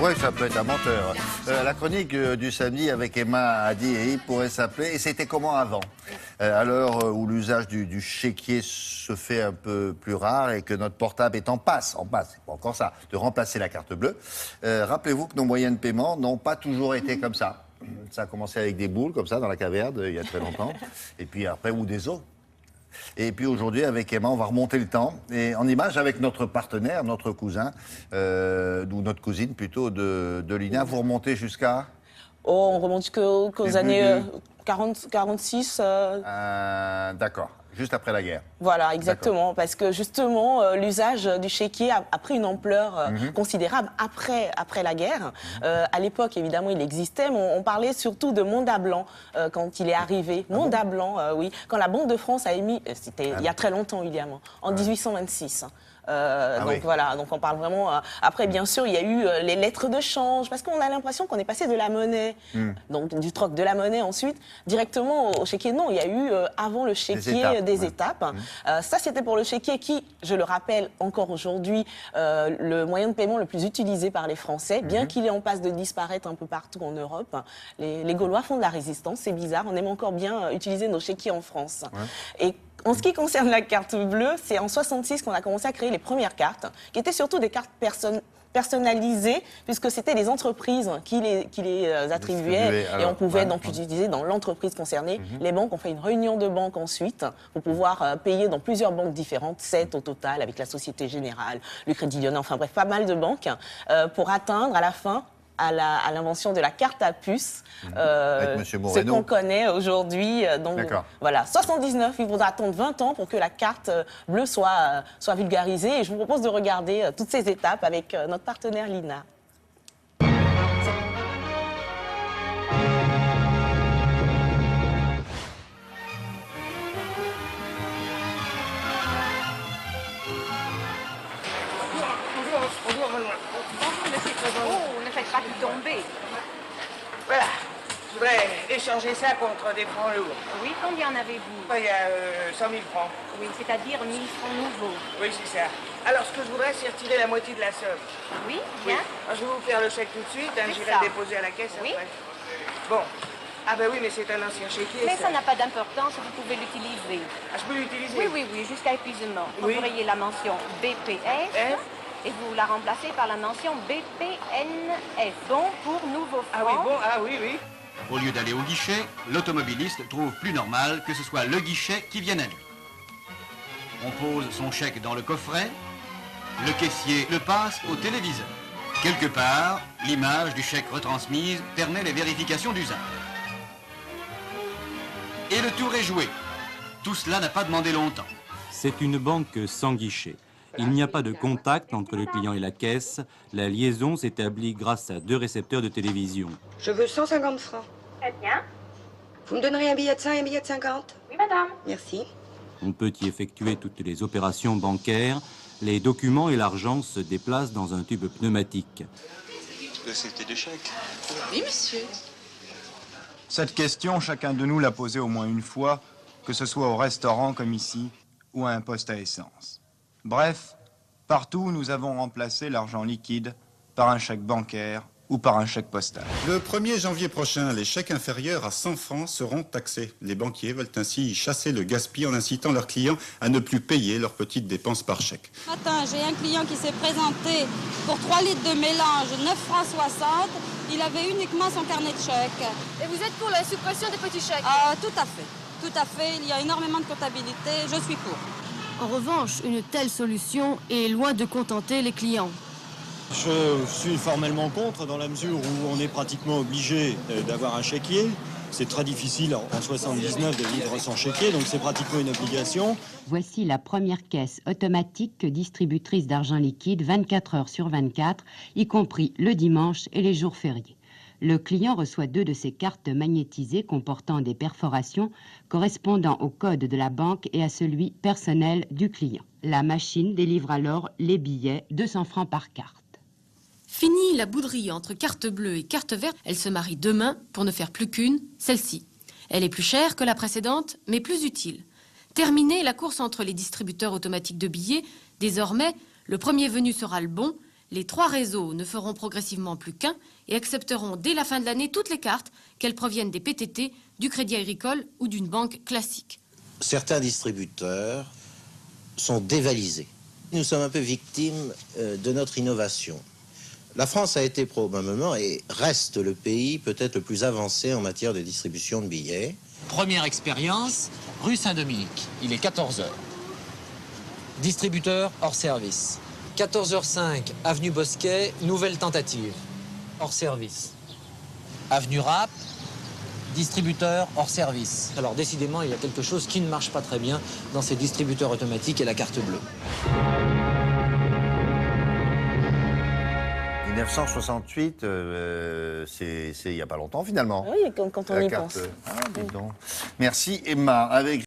Oui, ça peut être un menteur. La chronique du samedi avec Emma Adi pourrait s'appeler « Et c'était comment avant ?» À l'heure où l'usage du chéquier se fait un peu plus rare et que notre portable est en passe, c'est pas encore ça, de remplacer la carte bleue. Rappelez-vous que nos moyens de paiement n'ont pas toujours été comme ça. Ça a commencé avec des boules comme ça dans la caverne il y a très longtemps, et puis après, ou des os. Et puis aujourd'hui, avec Emma, on va remonter le temps. Et en image, avec notre partenaire, notre cousin, ou notre cousine plutôt, de l'INA, vous remontez jusqu'à... Oh, on remonte jusqu'aux années 40, 46. D'accord, juste après la guerre. Voilà, exactement. Parce que justement, l'usage du chéquier a pris une ampleur considérable après la guerre. À l'époque, évidemment, il existait, mais on parlait surtout de mandat blanc quand il est arrivé. Mandat blanc, oui. Quand la Banque de France a émis, c'était il y a très longtemps, William, en 1826. Donc oui. voilà, donc on parle vraiment... après, bien sûr, il y a eu les lettres de change, parce qu'on a l'impression qu'on est passé de la monnaie, donc du troc de la monnaie ensuite, directement au chéquier. Non, il y a eu, avant le chéquier, des étapes. Ça, c'était pour le chéquier qui, je le rappelle encore aujourd'hui, le moyen de paiement le plus utilisé par les Français, bien qu'il est en passe de disparaître un peu partout en Europe. Les Gaulois font de la résistance, c'est bizarre, on aime encore bien utiliser nos chéquiers en France. Et en ce qui concerne la carte bleue, c'est en 66 qu'on a commencé à créer les premières cartes, qui étaient surtout des cartes personnalisées, puisque c'était les entreprises qui les attribuaient, et on pouvait donc utiliser dans l'entreprise concernée. Les banques ont fait une réunion de banques ensuite pour pouvoir payer dans plusieurs banques différentes, 7 au total, avec la Société Générale, le Crédit Lyonnais, enfin bref, pas mal de banques, pour atteindre à la fin à l'invention de la carte à puce, ce qu'on connaît aujourd'hui. Donc voilà, 79, il faudra attendre 20 ans pour que la carte bleue soit vulgarisée. Et je vous propose de regarder toutes ces étapes avec notre partenaire l'INA. Tomber. Voilà, je voudrais échanger ça contre des francs lourds. Oui, combien en avez-vous? Il y a 100 000 francs. Oui, c'est-à-dire 1000 francs nouveaux. Oui, c'est ça. Alors, ce que je voudrais, c'est retirer la moitié de la somme. Oui, bien. Alors, je vais vous faire le chèque tout de suite, j'irai le déposer à la caisse après. Bon. Ah ben oui, mais c'est un ancien chéquier. Mais ça n'a pas d'importance, vous pouvez l'utiliser. Ah, je peux l'utiliser? Oui, jusqu'à épuisement. Vous auriez la mention BPF. Et vous la remplacez par la mention BPNF, bon pour nouveaux francs. Ah oui, bon, ah oui, oui. Au lieu d'aller au guichet, l'automobiliste trouve plus normal que ce soit le guichet qui vienne à lui. On pose son chèque dans le coffret, le caissier le passe au téléviseur. Quelque part, l'image du chèque retransmise permet les vérifications d'usage. Et le tour est joué. Tout cela n'a pas demandé longtemps. C'est une banque sans guichet. Il n'y a pas de contact entre le client et la caisse. La liaison s'établit grâce à 2 récepteurs de télévision. Je veux 150 francs. Très bien. Vous me donnerez un billet de 100 et un billet de 50? Oui, madame. Merci. On peut y effectuer toutes les opérations bancaires. Les documents et l'argent se déplacent dans un tube pneumatique. C'était des chèques. Oui, monsieur. Cette question, chacun de nous l'a posée au moins une fois, que ce soit au restaurant comme ici, ou à un poste à essence. Bref, partout, nous avons remplacé l'argent liquide par un chèque bancaire ou par un chèque postal. Le 1er janvier prochain, les chèques inférieurs à 100 francs seront taxés. Les banquiers veulent ainsi chasser le gaspillage en incitant leurs clients à ne plus payer leurs petites dépenses par chèque. Matin, j'ai un client qui s'est présenté pour 3 litres de mélange, 9 francs 60. Il avait uniquement son carnet de chèques. Et vous êtes pour la suppression des petits chèques? Tout à fait. Tout à fait. Il y a énormément de comptabilité. Je suis pour. En revanche, une telle solution est loin de contenter les clients. Je suis formellement contre dans la mesure où on est pratiquement obligé d'avoir un chéquier. C'est très difficile en 79 de vivre sans chéquier, donc c'est pratiquement une obligation. Voici la première caisse automatique distributrice d'argent liquide 24 heures sur 24, y compris le dimanche et les jours fériés. Le client reçoit 2 de ces cartes magnétisées comportant des perforations correspondant au code de la banque et à celui personnel du client. La machine délivre alors les billets, 200 francs par carte. Fini la bouderie entre carte bleue et carte verte. Elle se marie demain pour ne faire plus qu'une, celle-ci. Elle est plus chère que la précédente, mais plus utile. Terminée la course entre les distributeurs automatiques de billets, désormais, le premier venu sera le bon, Les 3 réseaux ne feront progressivement plus qu'un et accepteront dès la fin de l'année toutes les cartes, qu'elles proviennent des PTT, du Crédit Agricole ou d'une banque classique. Certains distributeurs sont dévalisés. Nous sommes un peu victimes de notre innovation. La France a été probablement et reste le pays peut-être le plus avancé en matière de distribution de billets. Première expérience, rue Saint-Dominique. Il est 14h. Distributeur hors service. 14h05, avenue Bosquet, nouvelle tentative. Hors service. Avenue Rapp, distributeur hors service. Alors décidément, il y a quelque chose qui ne marche pas très bien dans ces distributeurs automatiques et la carte bleue. 1968, c'est il n'y a pas longtemps finalement. Oui, quand on y pense. Ah, dis donc. Merci Emma. Avec